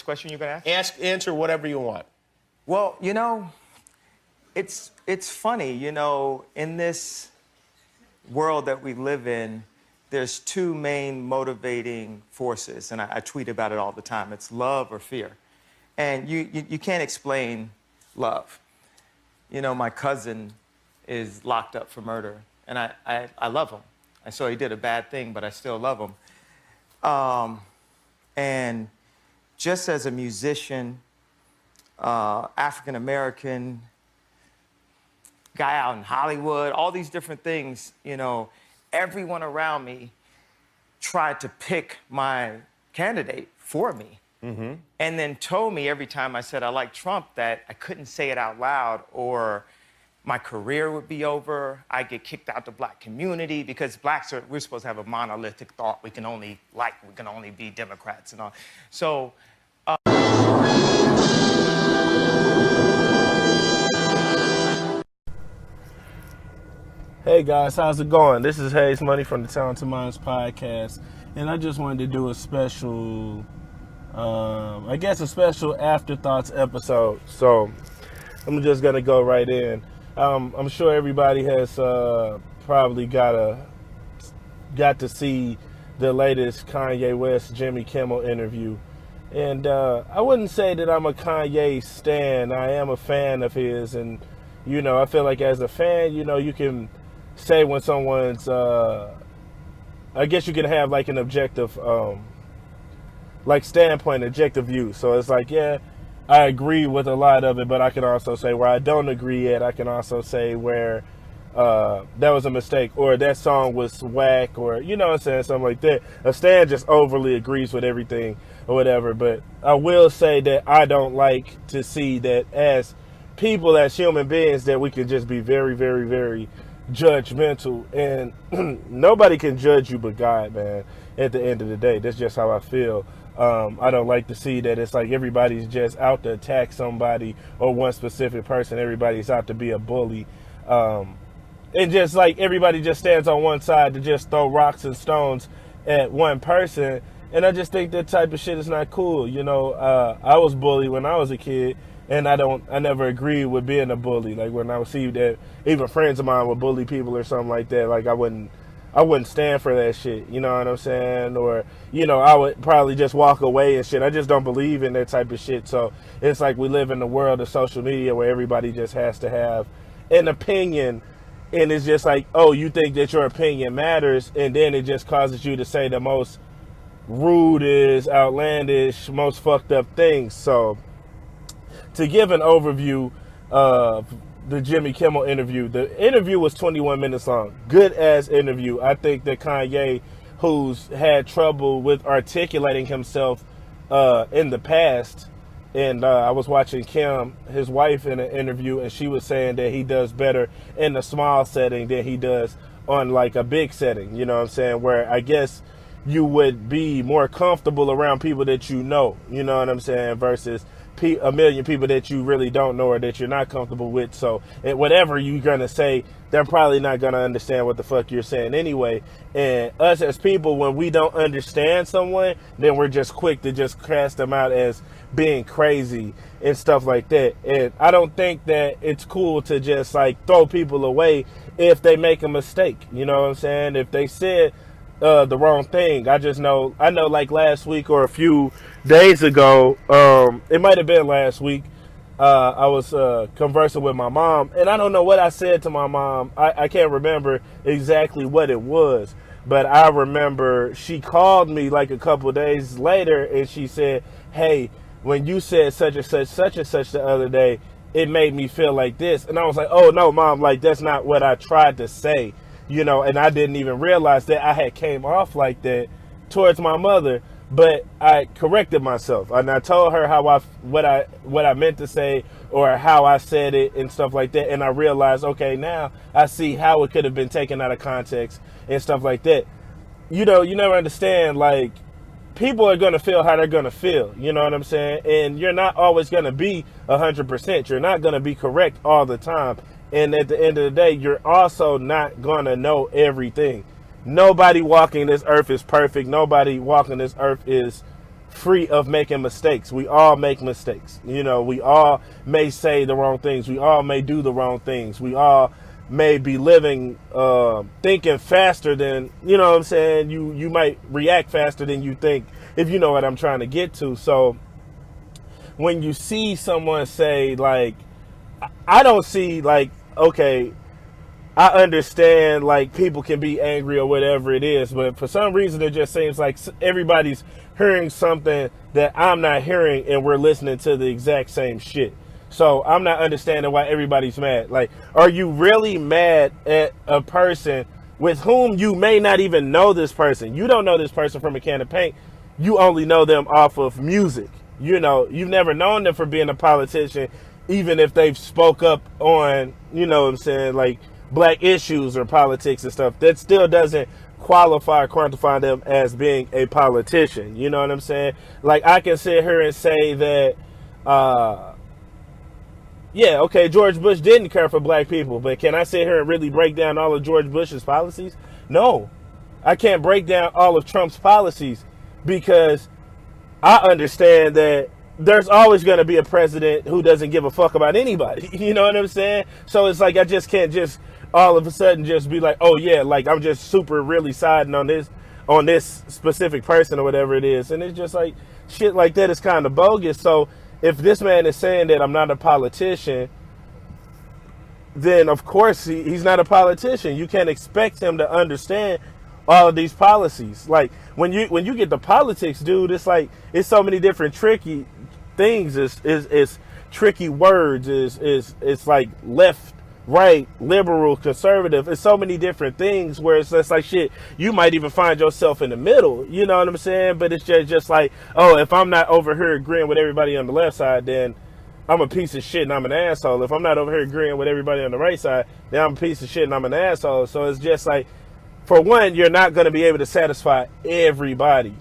question you're going to ask? Answer whatever you want. Well, it's funny, in this world that we live in, there's two main motivating forces, and I tweet about it all the time. It's love or fear. And you can't explain love. My cousin is locked up for murder, and I love him. I saw he did a bad thing, but I still love him. And just as a musician, African-American, guy out in Hollywood, all these different things, everyone around me tried to pick my candidate for me. Mm-hmm. And then told me every time I said I like Trump that I couldn't say it out loud or my career would be over. I'd get kicked out the black community because blacks we're supposed to have a monolithic thought. We can only be Democrats and all. So, Hey guys, how's it going? This is Hayes Money from the Talented Minds podcast, and I just wanted to do a special, a special afterthoughts episode. So I'm just gonna go right in. I'm sure everybody has probably got to see the latest Kanye West Jimmy Kimmel interview, and I wouldn't say that I'm a Kanye stan. I am a fan of his, and I feel like as a fan, you can say when someone's I guess you can have like an objective standpoint, objective view. So it's like, yeah, I agree with a lot of it, but I can also say where I don't agree at. I can also say where that was a mistake, or that song was whack, or what I'm saying, something like that. A stan just overly agrees with everything or whatever. But I will say that I don't like to see that as people, as human beings, that we can just be very, very, very judgmental, and nobody can judge you but God, man. At the end of the day, that's just how I feel. I don't like to see that it's like everybody's just out to attack somebody or one specific person. Everybody's out to be a bully, and just like everybody just stands on one side to just throw rocks and stones at one person. And I just think that type of shit is not cool. I was bullied when I was a kid, and I never agreed with being a bully. Like when I would see that even friends of mine would bully people or something like that, like I wouldn't stand for that shit. You know what I'm saying? Or, I would probably just walk away and shit. I just don't believe in that type of shit. So it's like we live in the world of social media where everybody just has to have an opinion. And it's just like, oh, you think that your opinion matters. And then it just causes you to say the most rudest, outlandish, most fucked up things. So to give an overview of the Jimmy Kimmel interview, the interview was 21 minutes long. Good ass interview. I think that Kanye, who's had trouble with articulating himself in the past, and I was watching Kim, his wife, in an interview, and she was saying that he does better in a small setting than he does on like a big setting. You know what I'm saying? Where I guess you would be more comfortable around people that you know what I'm saying, versus a million people that you really don't know or that you're not comfortable with. So whatever you're gonna say, they're probably not gonna understand what the fuck you're saying anyway. And us as people, when we don't understand someone, then we're just quick to just cast them out as being crazy and stuff like that. And I don't think that it's cool to just like throw people away if they make a mistake. You know what I'm saying? If they said the wrong thing. I know like last week or a few days ago, it might have been last week, I was conversing with my mom, and I don't know what I said to my mom. I can't remember exactly what it was, but I remember she called me like a couple of days later, and she said, hey, when you said such and such the other day, it made me feel like this. And I was like, oh no, Mom, like that's not what I tried to say. And I didn't even realize that I had came off like that towards my mother, but I corrected myself and I told her what I meant to say or how I said it and stuff like that. And I realized, okay, now I see how it could have been taken out of context and stuff like that. You never understand, like, people are going to feel how they're going to feel. You know what I'm saying? And you're not always going to be 100%. You're not going to be correct all the time. And at the end of the day, you're also not going to know everything. Nobody walking this earth is perfect. Nobody walking this earth is free of making mistakes. We all make mistakes. You know, we all may say the wrong things. We all may do the wrong things. We all may be living, thinking faster than, you know what I'm saying? You might react faster than you think, if you know what I'm trying to get to. So when you see someone say, like, I don't see, like, okay, I understand, like, people can be angry or whatever it is, but for some reason it just seems like everybody's hearing something that I'm not hearing, and we're listening to the exact same shit. So I'm not understanding why everybody's mad. Like, are you really mad at a person with whom you may not even know this person? You don't know this person from a can of paint. You only know them off of music. You know, you've never known them for being a politician, even if they've spoke up on, you know what I'm saying, like, black issues or politics and stuff. That still doesn't qualify or quantify them as being a politician. You know what I'm saying? Like, I can sit here and say that, yeah, okay, George Bush didn't care for black people, but can I sit here and really break down all of George Bush's policies? No, I can't break down all of Trump's policies, because I understand that there's always going to be a president who doesn't give a fuck about anybody. You know what I'm saying? So it's like, I just can't just all of a sudden just be like, oh yeah, like, I'm just super really siding on this specific person or whatever it is. And it's just like, shit like that is kind of bogus. So if this man is saying that I'm not a politician, then of course he's not a politician. You can't expect him to understand all of these policies. Like, when you get to politics, dude, it's like, it's so many different tricky things. Is tricky words. It's like left, right, liberal, conservative. It's so many different things where it's just like, shit, you might even find yourself in the middle. You know what I'm saying? But it's just like, oh, if I'm not over here agreeing with everybody on the left side, then I'm a piece of shit and I'm an asshole. If I'm not over here agreeing with everybody on the right side, then I'm a piece of shit and I'm an asshole. So it's just like, for one, you're not going to be able to satisfy everybody.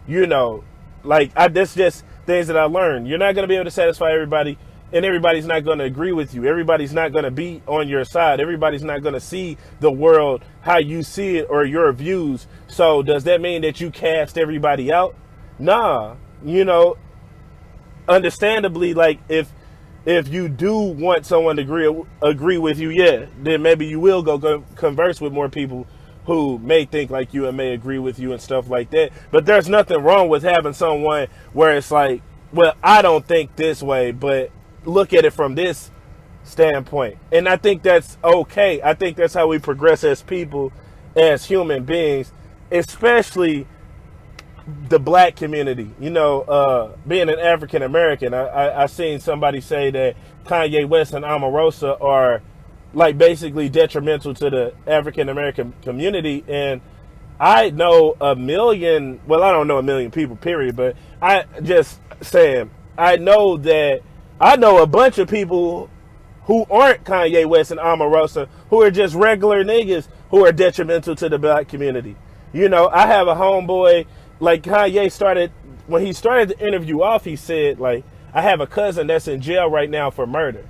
You know, like, that's just things that I learned. You're not going to be able to satisfy everybody, and everybody's not going to agree with you. Everybody's not going to be on your side. Everybody's not going to see the world how you see it or your views. So does that mean that you cast everybody out? Nah. You know, understandably, like, if you do want someone to agree with you, yeah, then maybe you will go converse with more people who may think like you and may agree with you and stuff like that. But there's nothing wrong with having someone where it's like, well, I don't think this way, but look at it from this standpoint. And I think that's okay. I think that's how we progress as people, as human beings, especially the black community. You know, being an African American, I seen somebody say that Kanye West and Omarosa are, like, basically detrimental to the African American community. And I know a million, well, I don't know a million people, period, but I just saying, I know a bunch of people who aren't Kanye West and Omarosa, who are just regular niggas who are detrimental to the black community. You know, I have a homeboy, like, Kanye when he started the interview off, he said, like, I have a cousin that's in jail right now for murder.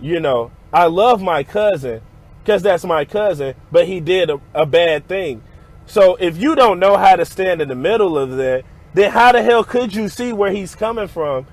You know, I love my cousin because that's my cousin, but he did a bad thing. So if you don't know how to stand in the middle of that, then how the hell could you see where he's coming from?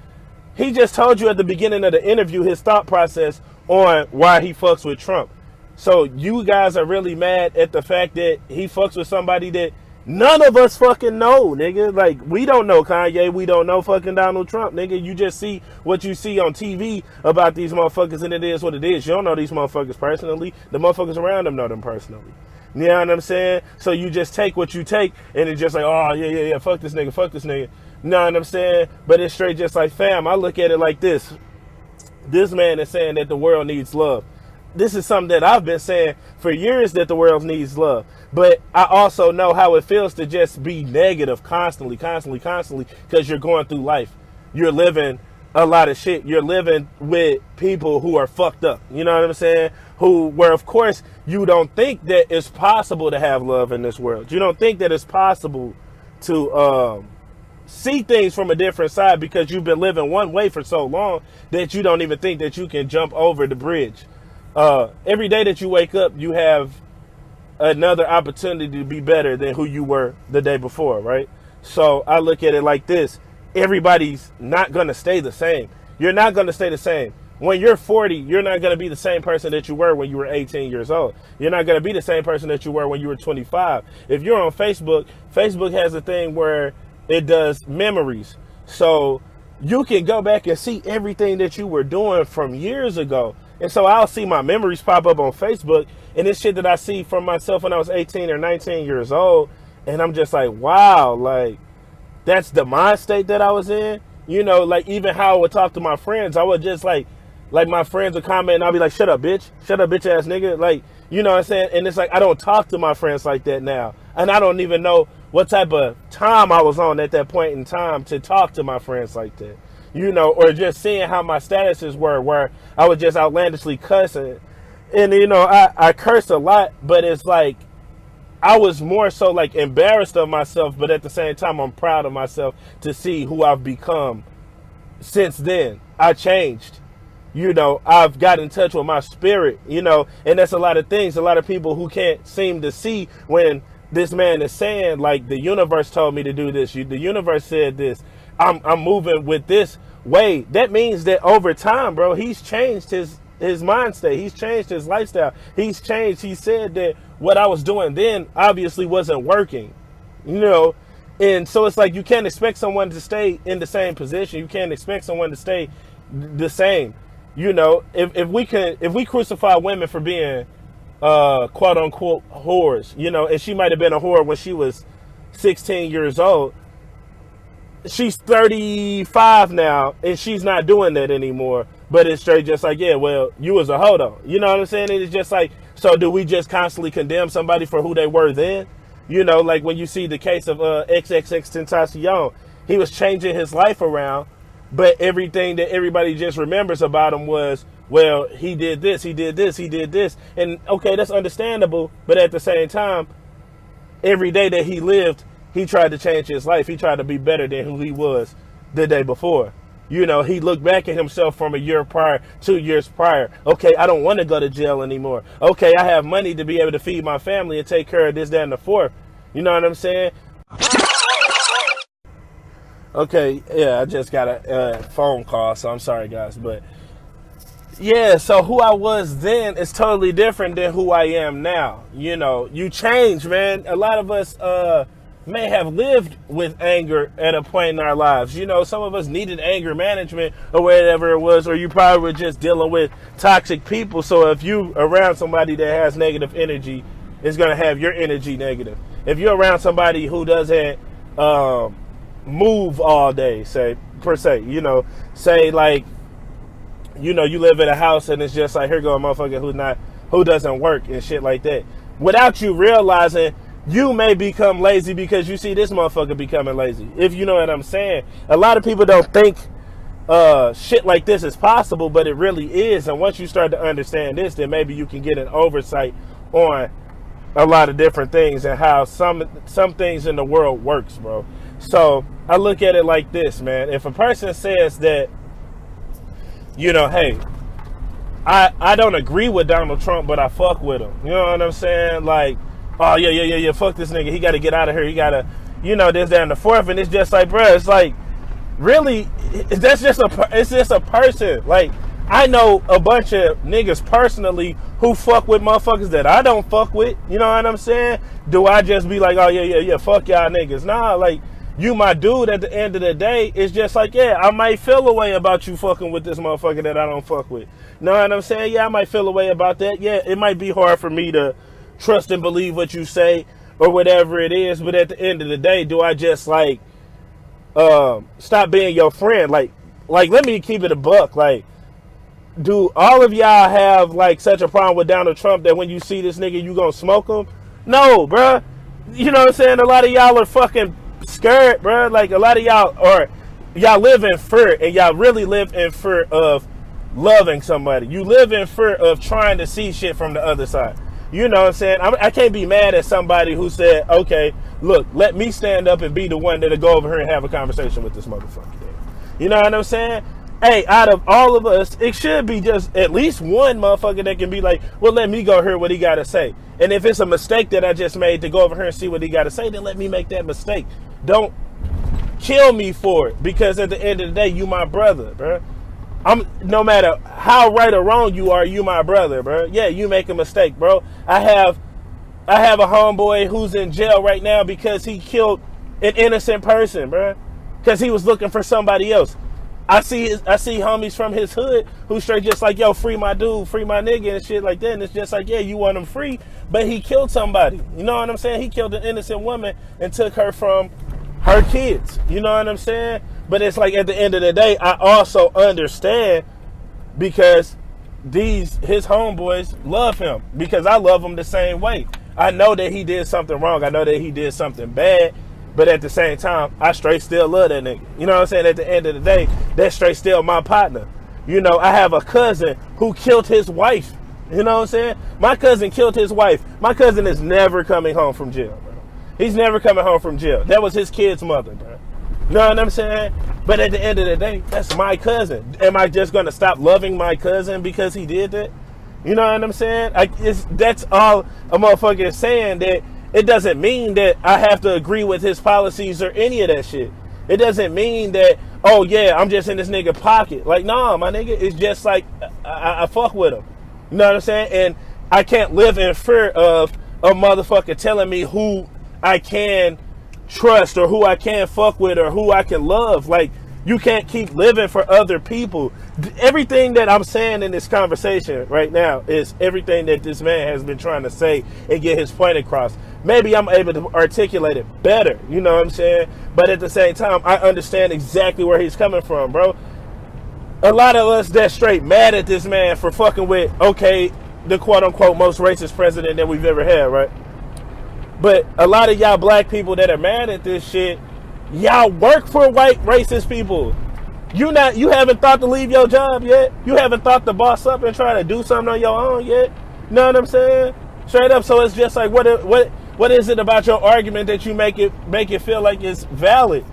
He just told you at the beginning of the interview his thought process on why he fucks with Trump. So you guys are really mad at the fact that he fucks with somebody that none of us fucking know, nigga. Like, we don't know Kanye. We don't know fucking Donald Trump, nigga. You just see what you see on TV about these motherfuckers, and it is what it is. You don't know these motherfuckers personally. The motherfuckers around them know them personally. You know what I'm saying? So you just take what you take, and it's just like, oh, yeah, fuck this nigga, fuck this nigga. You know what I'm saying? But it's straight just like, fam, I look at it like this. This man is saying that the world needs love. This is something that I've been saying for years, that the world needs love. But I also know how it feels to just be negative constantly, because you're going through life. You're living a lot of shit. You're living with people who are fucked up. You know what I'm saying? Where, of course, you don't think that it's possible to have love in this world. You don't think that it's possible to see things from a different side, because you've been living one way for so long that you don't even think that you can jump over the bridge. Every day that you wake up, you have another opportunity to be better than who you were the day before, right? So I look at it like this. everybody's not going to stay the same. You're not going to stay the same. When you're 40, you're not going to be the same person that you were when you were 18 years old. You're not going to be the same person that you were when you were 25. If you're on Facebook, Facebook has a thing where it does memories. So you can go back and see everything that you were doing from years ago. And so I'll see my memories pop up on Facebook, and it's shit that I see from myself when I was 18 or 19 years old. And I'm just like, wow, like, that's the mind state that I was in. You know, like, even how I would talk to my friends, I would just like my friends would comment and I'll be like, shut up, bitch ass nigga. Like, you know what I'm saying? And it's like, I don't talk to my friends like that now. And I don't even know what type of time I was on at that point in time to talk to my friends like that. You know, or just seeing how my statuses were, where I was just outlandishly cussing. And, you know, I cursed a lot, but it's like, I was more so like embarrassed of myself, but at the same time, I'm proud of myself to see who I've become since then. I changed. You know, I've got in touch with my spirit, you know, and that's a lot of things. A lot of people who can't seem to see when this man is saying, like, the universe told me to do this. The universe said this. I'm moving with this way. That means that over time, bro, he's changed his mind state. He's changed his lifestyle. He's changed. He said that what I was doing then obviously wasn't working, you know. And so it's like, you can't expect someone to stay in the same position. You can't expect someone to stay the same. You know, if we crucify women for being quote unquote whores, you know, and she might have been a whore when she was 16 years old. She's 35 now and she's not doing that anymore. But it's straight just like, yeah, well, you was a hoe though. You know what I'm saying? And it's just like, so do we just constantly condemn somebody for who they were then? You know, like when you see the case of XXXTentacion, he was changing his life around, but everything that everybody just remembers about him was, well, he did this, he did this, he did this. And okay, that's understandable. But at the same time, every day that he lived, he tried to change his life. He tried to be better than who he was the day before. You know, he looked back at himself from a year prior, 2 years prior. Okay, I don't want to go to jail anymore. Okay, I have money to be able to feed my family and take care of this, that, and the fourth. You know what I'm saying? Okay, yeah, I just got a phone call, so I'm sorry, guys. But, yeah, so who I was then is totally different than who I am now. You know, you change, man. A lot of us may have lived with anger at a point in our lives. You know, some of us needed anger management or whatever it was, or you probably were just dealing with toxic people. So if you around somebody that has negative energy, it's going to have your energy negative. If you're around somebody who doesn't move all day, say, per se, you know, say like, you know, you live in a house and it's just like, here go a motherfucker who doesn't work and shit like that. Without you realizing, you may become lazy because you see this motherfucker becoming lazy. If you know what I'm saying. A lot of people don't think shit like this is possible, but it really is. And once you start to understand this, then maybe you can get an oversight on a lot of different things and how some things in the world works, bro. So I look at it like this, man. If a person says that, you know, hey, I don't agree with Donald Trump, but I fuck with him. You know what I'm saying? Like, oh, yeah, fuck this nigga. He got to get out of here. He got to, you know, this, that, and the fourth. And it's just like, bro, it's like, really, it's just a person. Like, I know a bunch of niggas personally who fuck with motherfuckers that I don't fuck with. You know what I'm saying? Do I just be like, oh, yeah, fuck y'all niggas? Nah, like, you my dude at the end of the day. It's just like, yeah, I might feel a way about you fucking with this motherfucker that I don't fuck with. Know what I'm saying? Yeah, I might feel a way about that. Yeah, it might be hard for me to trust and believe what you say or whatever it is. But at the end of the day, do I just like stop being your friend? Like let me keep it a buck. Like, do all of y'all have like such a problem with Donald Trump that when you see this nigga, you gonna smoke him? No, bruh. You know what I'm saying? A lot of y'all are fucking scared, bruh. Like, a lot of y'all live in fear, and y'all really live in fear of loving somebody. You live in fear of trying to see shit from the other side. You know what I'm saying? I can't be mad at somebody who said, okay, look, let me stand up and be the one that'll go over here and have a conversation with this motherfucker. You know what I'm saying? Hey, out of all of us, it should be just at least one motherfucker that can be like, well, let me go hear what he got to say. And if it's a mistake that I just made to go over here and see what he got to say, then let me make that mistake. Don't kill me for it, because at the end of the day, you my brother, bro. No matter how right or wrong you are, you my brother, bro. Yeah, you make a mistake, bro. I have a homeboy who's in jail right now because he killed an innocent person, bro. Because he was looking for somebody else. I see homies from his hood who straight just like, yo, free my dude, free my nigga and shit like that. And it's just like, yeah, you want him free, but he killed somebody. You know what I'm saying? He killed an innocent woman and took her from her kids. You know what I'm saying? But it's like at the end of the day, I also understand because his homeboys love him because I love him the same way. I know that he did something wrong. I know that he did something bad. But at the same time, I straight still love that nigga. You know what I'm saying? At the end of the day, that's straight still my partner. You know, I have a cousin who killed his wife. You know what I'm saying? My cousin killed his wife. My cousin is never coming home from jail, bro. He's never coming home from jail. That was his kid's mother, bro. You know what I'm saying? But at the end of the day, that's my cousin. Am I just going to stop loving my cousin because he did that? You know what I'm saying? That's all a motherfucker is saying, that it doesn't mean that I have to agree with his policies or any of that shit. It doesn't mean that, oh yeah, I'm just in this nigga pocket. Like, nah, my nigga, it's just like, I fuck with him. You know what I'm saying? And I can't live in fear of a motherfucker telling me who I can trust or who I can fuck with or who I can love. Like, you can't keep living for other people. Everything that I'm saying in this conversation right now is everything that this man has been trying to say and get his point across. Maybe I'm able to articulate it better, you know what I'm saying? But at the same time, I understand exactly where he's coming from, bro. A lot of us that straight mad at this man for fucking with, okay, the quote-unquote most racist president that we've ever had, right? But a lot of y'all black people that are mad at this shit, y'all work for white racist people. You haven't thought to leave your job yet. You haven't thought to boss up and try to do something on your own yet. You know what I'm saying? Straight up. So it's just like, what is it about your argument that you make it feel like it's valid?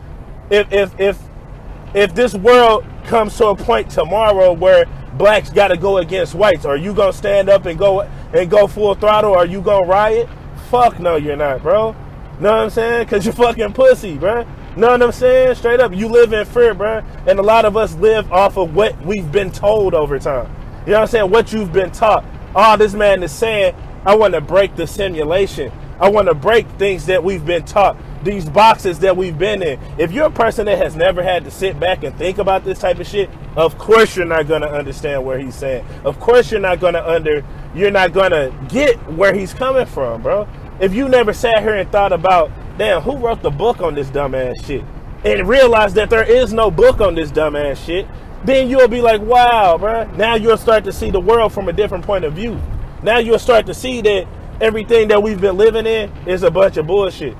If this world comes to a point tomorrow where blacks got to go against whites, are you gonna stand up and go full throttle? Or are you gonna riot? Fuck no, you're not, bro. Know what I'm saying? Cause you're fucking pussy, bro. Know what I'm saying? Straight up, you live in fear, bro. And a lot of us live off of what we've been told over time. You know what I'm saying? What you've been taught. All this man is saying, I want to break the simulation. I want to break things that we've been taught. These boxes that we've been in. If you're a person that has never had to sit back and think about this type of shit, of course you're not going to understand where he's saying. Of course you're not going to get where he's coming from, bro. If you never sat here and thought about, damn, who wrote the book on this dumbass shit? And realized that there is no book on this dumbass shit, then you'll be like, wow, bro. Now you'll start to see the world from a different point of view. Now you'll start to see that everything that we've been living in is a bunch of bullshit.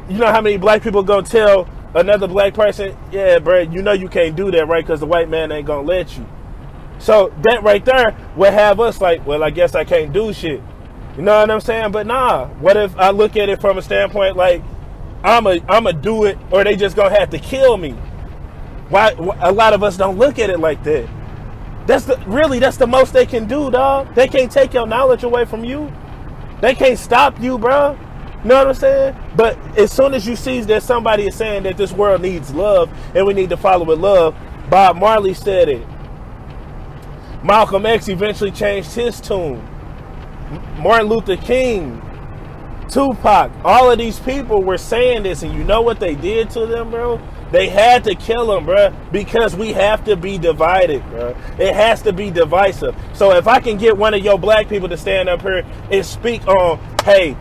You know how many black people gonna tell another black person, yeah, bro, you know you can't do that, right? Because the white man ain't gonna let you. So that right there will have us like, well, I guess I can't do shit. You know what I'm saying? But nah, what if I look at it from a standpoint like, I'ma do it, or they just gonna have to kill me? Why a lot of us don't look at it like that? That's the most they can do, dog. They can't take your knowledge away from you. They can't stop you, bro. You know what I'm saying? But as soon as you see that somebody is saying that this world needs love and we need to follow with love, Bob Marley said it. Malcolm X eventually changed his tune. Martin Luther King, Tupac, all of these people were saying this, and you know what they did to them, bro? They had to kill them, bro, because we have to be divided, bro. It has to be divisive. So if I can get one of your black people to stand up here and speak on, hey,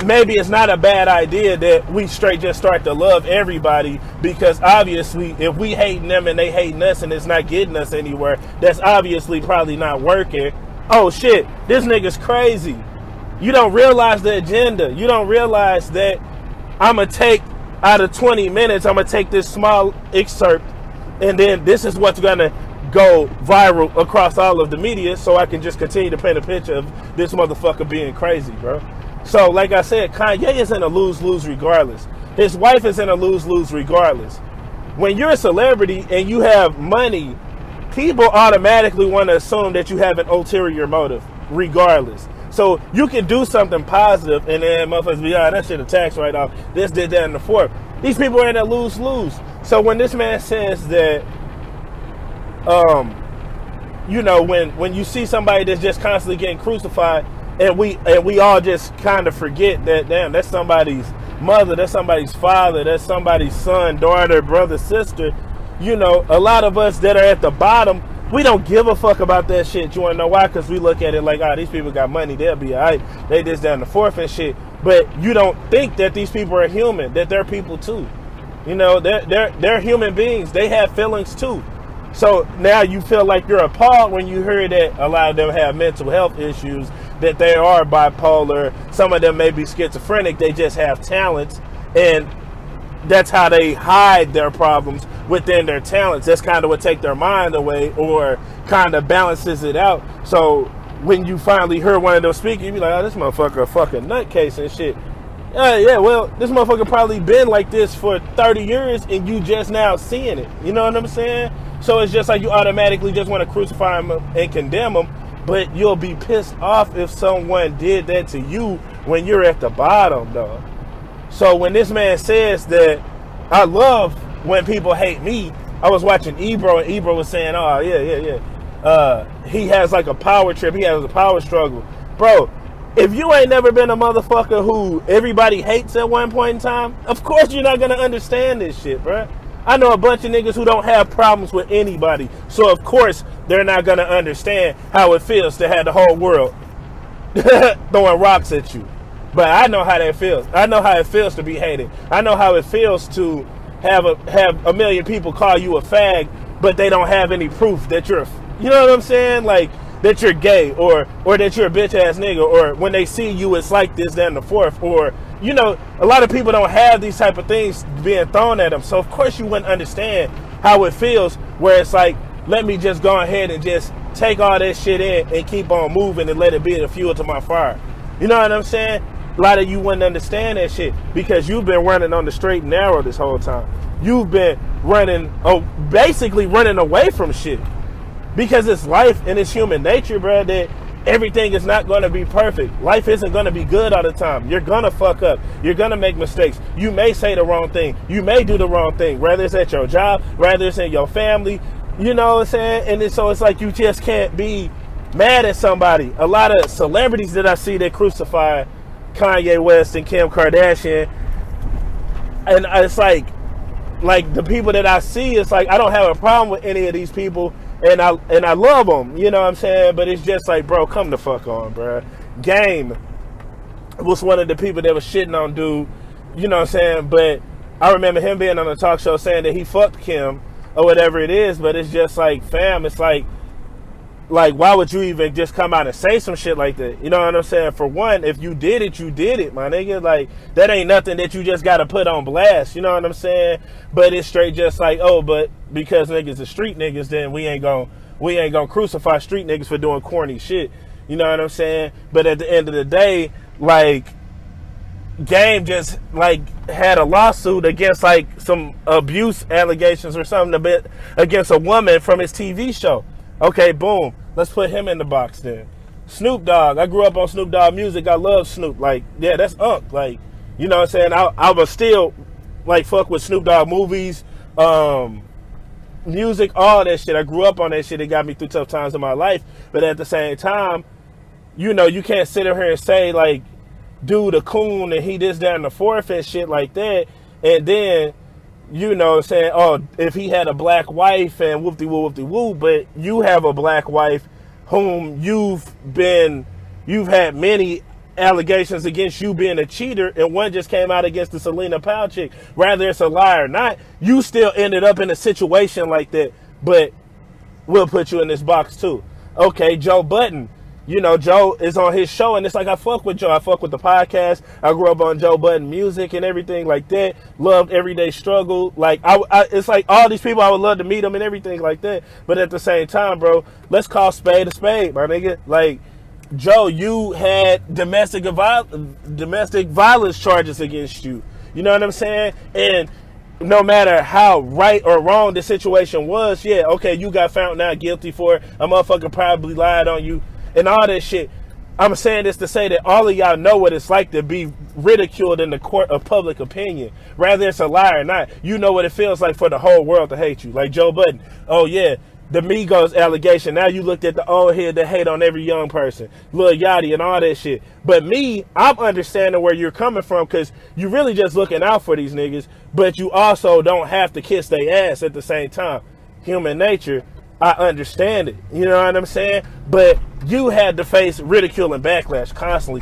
maybe it's not a bad idea that we straight just start to love everybody, because obviously if we hating them and they hating us and it's not getting us anywhere, that's obviously probably not working. Oh shit, this nigga's crazy. You don't realize the agenda. You don't realize that I'ma take out of 20 minutes, I'ma take this small excerpt, and then this is what's gonna go viral across all of the media, so I can just continue to paint a picture of this motherfucker being crazy, bro. So like I said, Kanye is in a lose-lose regardless. His wife is in a lose-lose regardless. When you're a celebrity and you have money, people automatically want to assume that you have an ulterior motive, regardless. So you can do something positive and then motherfuckers be, that shit a tax write-off. This, did that, and the fourth. These people are in a lose-lose. So when this man says that, when you see somebody that's just constantly getting crucified, and we all just kind of forget that, damn, that's somebody's mother, that's somebody's father, that's somebody's son, daughter, brother, sister. A lot of us that are at the bottom, we don't give a fuck about that shit. You want to know why? Because we look at it like, these people got money, they'll be all right. They just down the fourth and shit. But you don't think that these people are human, that they're people too. They're human beings. They have feelings too. So now you feel like you're appalled when you hear that a lot of them have mental health issues, that they are bipolar. Some of them may be schizophrenic. They just have talents, and that's how they hide their problems within their talents. That's kind of what take their mind away or kind of balances it out. So when you finally hear one of them speak, you be like, this motherfucker a fucking nutcase and shit. Yeah, well, this motherfucker probably been like this for 30 years and you just now seeing it. You know what I'm saying? So it's just like you automatically just want to crucify him and condemn him, but you'll be pissed off if someone did that to you when you're at the bottom, though. So when this man says that, I love when people hate me. I was watching Ebro, and Ebro was saying, he has like a power trip. He has a power struggle. Bro, if you ain't never been a motherfucker who everybody hates at one point in time, of course you're not going to understand this shit, bro. I know a bunch of niggas who don't have problems with anybody. So of course they're not going to understand how it feels to have the whole world throwing rocks at you. But I know how that feels. I know how it feels to be hated. I know how it feels to have a million people call you a fag, but they don't have any proof that you're, you know what I'm saying? Like, that you're gay or that you're a bitch ass nigga, or when they see you, it's like this, that, and the fourth, or, a lot of people don't have these type of things being thrown at them. So of course you wouldn't understand how it feels where it's like, let me just go ahead and just take all that shit in and keep on moving and let it be the fuel to my fire. You know what I'm saying? A lot of you wouldn't understand that shit because you've been running on the straight and narrow this whole time. You've been basically running away from shit because it's life and it's human nature, bro, that everything is not going to be perfect. Life isn't going to be good all the time. You're going to fuck up. You're going to make mistakes. You may say the wrong thing. You may do the wrong thing, whether it's at your job, whether it's in your family, you know what I'm saying? And so it's like you just can't be mad at somebody. A lot of celebrities that I see that crucify Kanye West and Kim Kardashian, and it's like the people that I see, it's like I don't have a problem with any of these people, and I love them, you know what I'm saying? But it's just like, bro, come the fuck on, bro. Game was one of the people that was shitting on dude, you know what I'm saying? But I remember him being on a talk show saying that he fucked Kim or whatever it is, but it's just like, fam, it's like why would you even just come out and say some shit like that? You know what I'm saying? For one, if you did it, my nigga. Like, that ain't nothing that you just gotta put on blast. You know what I'm saying? But it's straight just like, but because niggas are street niggas, then we ain't gonna crucify street niggas for doing corny shit. You know what I'm saying? But at the end of the day, like, Game just had a lawsuit against some abuse allegations or something a bit against a woman from his TV show. Okay, boom. Let's put him in the box then. Snoop Dogg. I grew up on Snoop Dogg music. I love Snoop. That's Unc. You know what I'm saying? I was still fuck with Snoop Dogg movies, music, all that shit. I grew up on that shit. It got me through tough times in my life. But at the same time, you can't sit here and say dude a coon and he this, that, and the fourth and shit like that. And then, saying, if he had a black wife and whoop-de-woo, but you have a black wife whom you've had many allegations against you being a cheater, and one just came out against the Selena Powell chick. Whether it's a lie or not, you still ended up in a situation like that, but we'll put you in this box too. Okay, Joe Budden. Joe is on his show, and it's like, I fuck with Joe. I fuck with the podcast. I grew up on Joe Budden music and everything like that. Loved Everyday Struggle. It's like all these people, I would love to meet them and everything like that. But at the same time, bro, let's call spade a spade, my nigga. Joe, you had domestic violence charges against you. You know what I'm saying? And no matter how right or wrong the situation was, you got found not guilty for it. A motherfucker probably lied on you and all that shit. I'm saying this to say that all of y'all know what it's like to be ridiculed in the court of public opinion. Whether it's a lie or not, you know what it feels like for the whole world to hate you. Like Joe Budden. Oh, yeah, the Migos allegation. Now you looked at the old head that hate on every young person. Lil Yachty and all that shit. But me, I'm understanding where you're coming from because you really just looking out for these niggas. But you also don't have to kiss their ass at the same time. Human nature. I understand it. You know what I'm saying? But you had to face ridicule and backlash constantly.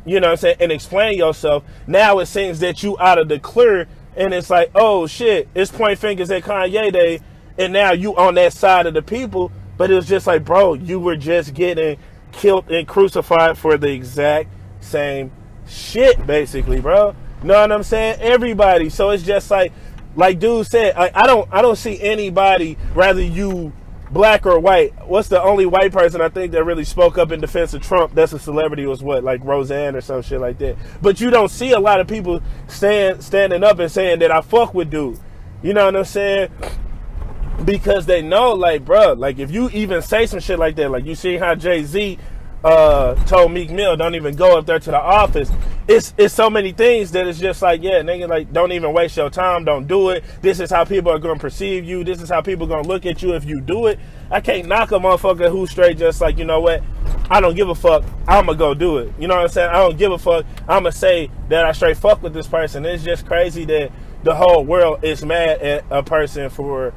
You know what I'm saying? And explain yourself. Now it seems that you out of the clear and it's like, oh shit, it's point fingers at Kanye Day. And now you on that side of the people. But it was just like, bro, you were just getting killed and crucified for the exact same shit, basically, bro. You know what I'm saying? Everybody. So it's just like dude said, I don't see anybody, rather you black or white. What's the only white person I think that really spoke up in defense of Trump? That's a celebrity, was what, like Roseanne or some shit like that. But you don't see a lot of people standing up and saying that I fuck with dude. You know what I'm saying? Because they know, like, bro, like if you even say some shit like that, like you see how Jay-Z told Meek Mill, don't even go up there to the office. It's so many things that it's just like, yeah, nigga, like, don't even waste your time. Don't do it. This is how people are going to perceive you. This is how people going to look at you if you do it. I can't knock a motherfucker who's straight just like, you know what? I don't give a fuck. I'm going to go do it. You know what I'm saying? I don't give a fuck. I'm going to say that I straight fuck with this person. It's just crazy that the whole world is mad at a person for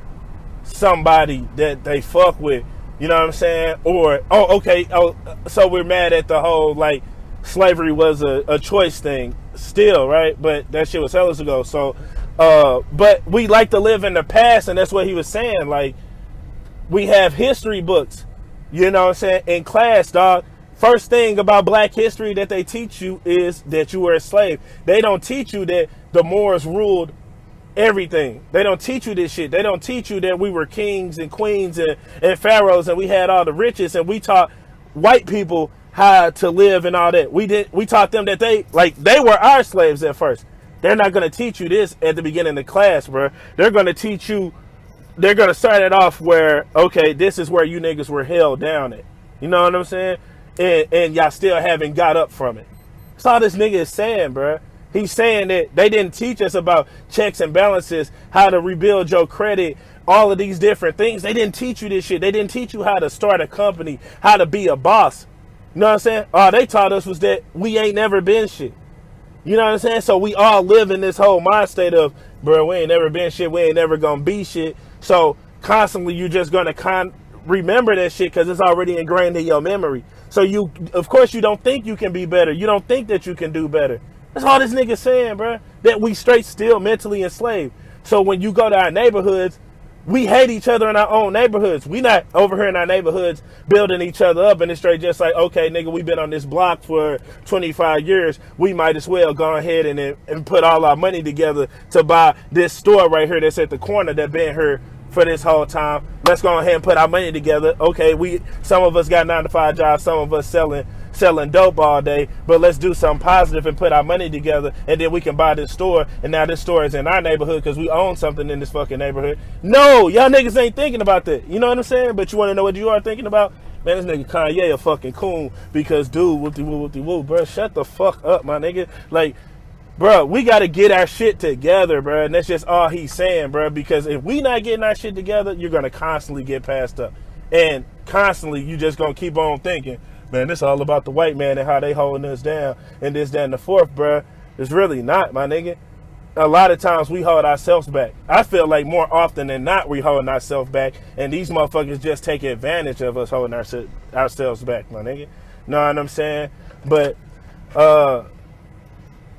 somebody that they fuck with. You know what I'm saying? Or, oh, okay, oh, so we're mad at the whole, like, slavery was a choice thing still, right? But that shit was hella ago. So, but we like to live in the past, and that's what he was saying. Like, we have history books, you know what I'm saying, in class, dog. First thing about black history that they teach you is that you were a slave. They don't teach you that the Moors ruled everything. They don't teach you this shit. They don't teach you that we were kings and queens and pharaohs and we had all the riches, and we taught white people how to live and all that. We taught them that they were our slaves at first. They're not going to teach you this at the beginning of the class, bro. They're going to teach you, they're going to start it off where, okay, this is where you niggas were held down at. You know what I'm saying? And y'all still haven't got up from it. That's all this nigga is saying, bro. He's saying that they didn't teach us about checks and balances, how to rebuild your credit, all of these different things. They didn't teach you this shit. They didn't teach you how to start a company, how to be a boss. You know what I'm saying? All they taught us was that we ain't never been shit. You know what I'm saying? So we all live in this whole mind state of, bro, we ain't never been shit. We ain't never gonna be shit. So constantly you're just gonna remember that shit because it's already ingrained in your memory. So you, of course, you don't think you can be better. You don't think that you can do better. That's all this nigga saying, bro. That we straight still mentally enslaved. So when you go to our neighborhoods, we hate each other in our own neighborhoods. We not over here in our neighborhoods building each other up, and it's straight just like, okay, nigga, we been on this block for 25 years. We might as well go ahead and put all our money together to buy this store right here that's at the corner that been here for this whole time. Let's go ahead and put our money together. Okay, some of us got 9-to-5 jobs, some of us selling dope all day, but let's do something positive and put our money together, and then we can buy this store, and now this store is in our neighborhood because we own something in this fucking neighborhood. No, y'all niggas ain't thinking about that. You know what I'm saying? But you want to know what you are thinking about? Man, this nigga Kanye a fucking coon because, dude, whoop-de-woo, bro, shut the fuck up, my nigga. Like, bro, we got to get our shit together, bro, and that's just all he's saying, bro, because if we not getting our shit together, you're going to constantly get passed up, and constantly you just going to keep on thinking, man, this all about the white man and how they holding us down and this, that, and the fourth, bro. It's really not, my nigga. A lot of times we hold ourselves back. I feel like more often than not we holding ourselves back, and these motherfuckers just take advantage of us holding ourselves back, my nigga. Know what I'm saying? But,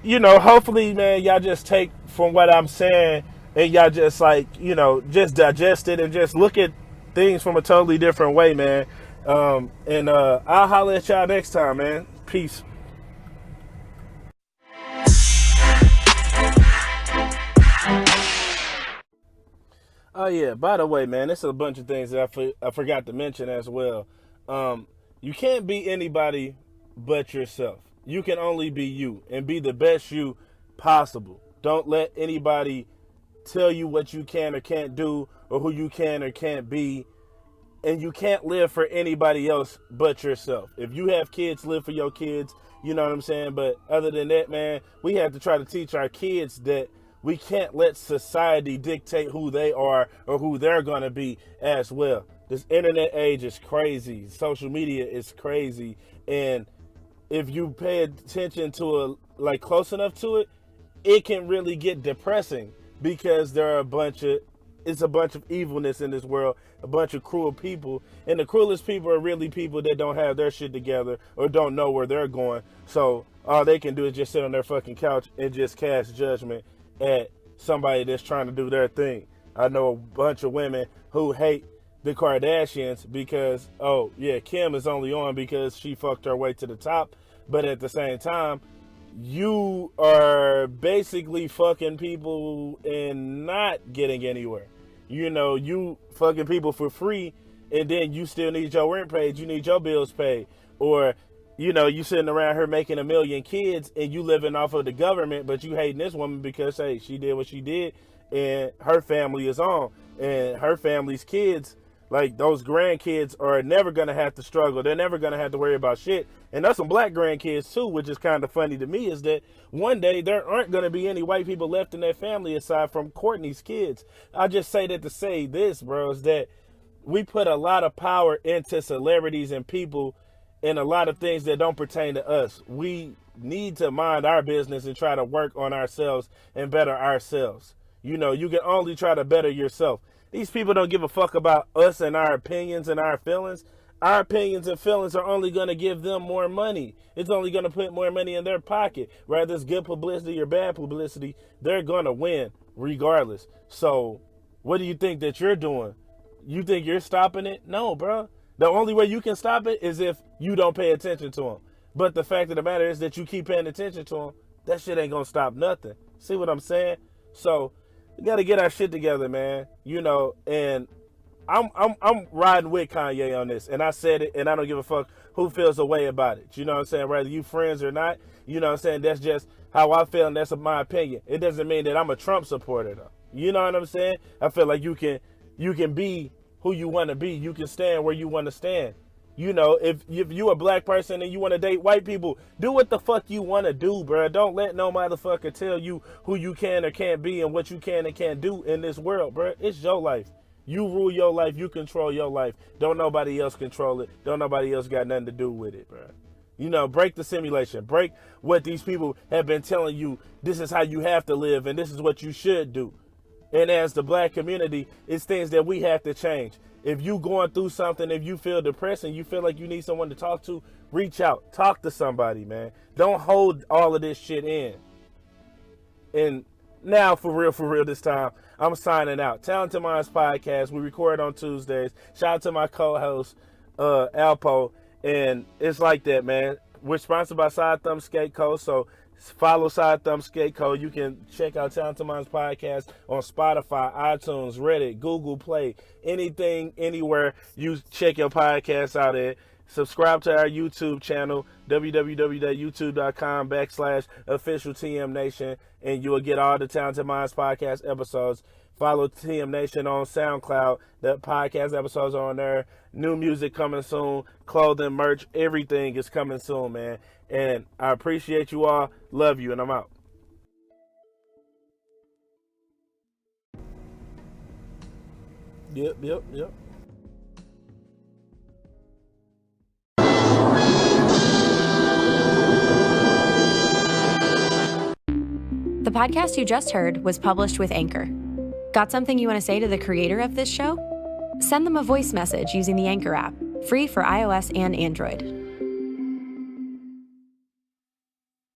you know, hopefully, man, y'all just take from what I'm saying and y'all just, like, you know, just digest it and just look at things from a totally different way, man. And I'll holler at y'all next time, man. Peace. Oh yeah, by the way, man, there's a bunch of things that I forgot to mention as well. You can't be anybody but yourself. You can only be you and be the best you possible. Don't let anybody tell you what you can or can't do or who you can or can't be. and you can't live for anybody else but yourself. If you have kids, live for your kids. You know what I'm saying? But other than that, man, we have to try to teach our kids that we can't let society dictate who they are or who they're going to be as well. This internet age is crazy. Social media is crazy. And if you pay attention to it, close enough to it, it can really get depressing because there are it's a bunch of evilness in this world, a bunch of cruel people. And the cruelest people are really people that don't have their shit together or don't know where they're going. So all they can do is just sit on their fucking couch and just cast judgment at somebody that's trying to do their thing. I know a bunch of women who hate the Kardashians because, oh yeah, Kim is only on because she fucked her way to the top. But at the same time, you are basically fucking people and not getting anywhere. You know, you fucking people for free, and then you still need your rent paid. You need your bills paid. Or, you know, you sitting around here making 1 million kids, and you living off of the government, but you hating this woman because, hey, she did what she did, and her family is on. And her family's kids, like those grandkids, are never going to have to struggle. They're never going to have to worry about shit. And there's some black grandkids too, which is kind of funny to me, is that one day there aren't going to be any white people left in their family aside from Courtney's kids. I just say that to say this, bro, is that we put a lot of power into celebrities and people and a lot of things that don't pertain to us. We need to mind our business and try to work on ourselves and better ourselves. You know, you can only try to better yourself. These people don't give a fuck about us and our opinions and our feelings. Our opinions and feelings are only going to give them more money. It's only going to put more money in their pocket. Whether it's good publicity or bad publicity, they're going to win regardless. So what do you think that you're doing? You think you're stopping it? No, bro. The only way you can stop it is if you don't pay attention to them. But the fact of the matter is that you keep paying attention to them, that shit ain't going to stop nothing. See what I'm saying? So we got to get our shit together, man. You know, and I'm riding with Kanye on this, and I said it, and I don't give a fuck who feels a way about it. You know what I'm saying? Whether you friends or not, you know what I'm saying? That's just how I feel, and that's my opinion. It doesn't mean that I'm a Trump supporter, though. You know what I'm saying? I feel like you can be who you want to be. You can stand where you want to stand. You know, if you a black person and you want to date white people, do what the fuck you want to do, bro. Don't let no motherfucker tell you who you can or can't be and what you can and can't do in this world, bro. It's your life. You rule your life. You control your life. Don't nobody else control it. Don't nobody else got nothing to do with it, bro. You know, break the simulation. Break what these people have been telling you. This is how you have to live, and this is what you should do. And as the black community, it's things that we have to change. If you going through something, if you feel depressed and you feel like you need someone to talk to, reach out. Talk to somebody, man. Don't hold all of this shit in. And now, for real this time, I'm signing out. Talented Minds Podcast. We record on Tuesdays. Shout out to my co-host, Alpo. And it's like that, man. We're sponsored by Side Thumb Skate Co. So follow Side Thumb Skate Co. You can check out Talented Minds Podcast on Spotify, iTunes, Reddit, Google Play, anything, anywhere you check your podcast out at. Subscribe to our YouTube channel, www.youtube.com/officialTMNation, and you will get all the Talented Minds Podcast episodes. Follow TM Nation on SoundCloud. The podcast episodes are on there. New music coming soon. Clothing, merch, everything is coming soon, man. And I appreciate you all. Love you, and I'm out. Yep. The podcast you just heard was published with Anchor. Got something you want to say to the creator of this show? Send them a voice message using the Anchor app, free for iOS and Android.